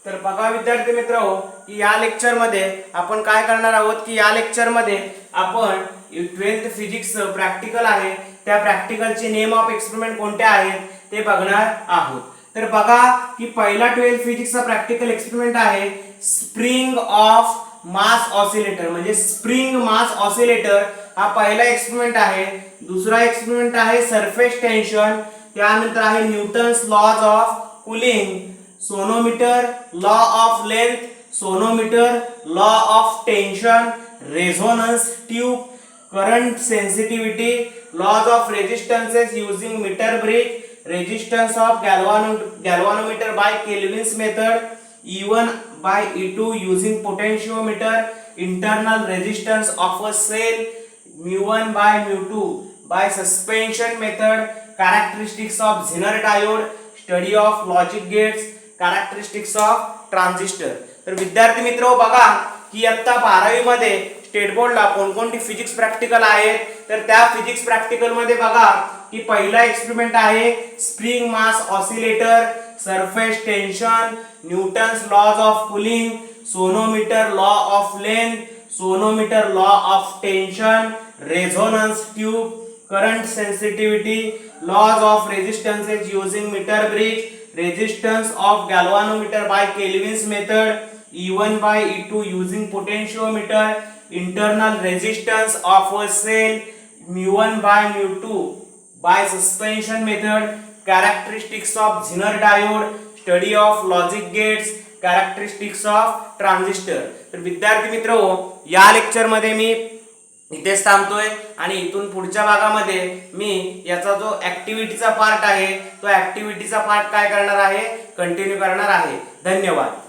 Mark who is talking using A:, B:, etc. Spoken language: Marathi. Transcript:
A: तर बघा विद्यार्थी मित्रांनो की या लेक्चर मध्ये आपण काय करणार आहोत की या लेक्चर मध्ये आपण 12th फिजिक्स प्रॅक्टिकल आहे त्या प्रॅक्टिकलचे नेम ऑफ एक्सपेरिमेंट कोणते आहेत ते बघणार आहोत। तर बघा की पहिला 12th फिजिक्सचा प्रॅक्टिकल एक्सपेरिमेंट आहे स्प्रिंग ऑफ मास ऑसिलेटर, म्हणजे स्प्रिंग मास ऑसिलेटर हा पहिला एक्सपेरिमेंट आहे। दुसरा एक्सपेरिमेंट आहे सरफेस टेन्शन, त्यानंतर आहे Newton's laws of cooling, sonometer, law of length, sonometer, law of tension, resonance tube, current sensitivity, laws of resistances using metre bridge, resistance of galvanometer by Kelvin's method, E1 by E2 using potentiometer, internal resistance of a cell mu1 by mu2 by suspension method, characteristics of Zener diode, study of logic gates, characteristics of transistor। तर विद्यार्थी मित्रो बघा की आता 12वी मध्ये स्टेट बोर्डला कोणकोणती फिजिक्स प्रॅक्टिकल आहेत, तर त्या फिजिक्स प्रॅक्टिकल मध्ये बघा की पहिला एक्सपेरिमेंट आहे spring mass oscillator, surface tension, Newton's laws of cooling, sonometer law of length, sonometer law of tension, resonance tube, current sensitivity, laws of resistances using metre bridge, resistance of galvanometer by Kelvin's method, E1 by E2 using potentiometer, internal resistance of a cell mu1 by mu2 by suspension method, characteristics of Zener diode, study of logic gates, characteristics of transistor। तर विद्यार्थी मित्रांनो या लेक्चर मध्ये मी इथेच थांबतोय आणि इथून पुढच्या भागामध्ये मी याचा जो ऍक्टिव्हिटीचा पार्ट आहे तो ऍक्टिव्हिटीचा पार्ट काय करणार आहे कंटिन्यू करणार आहे। धन्यवाद।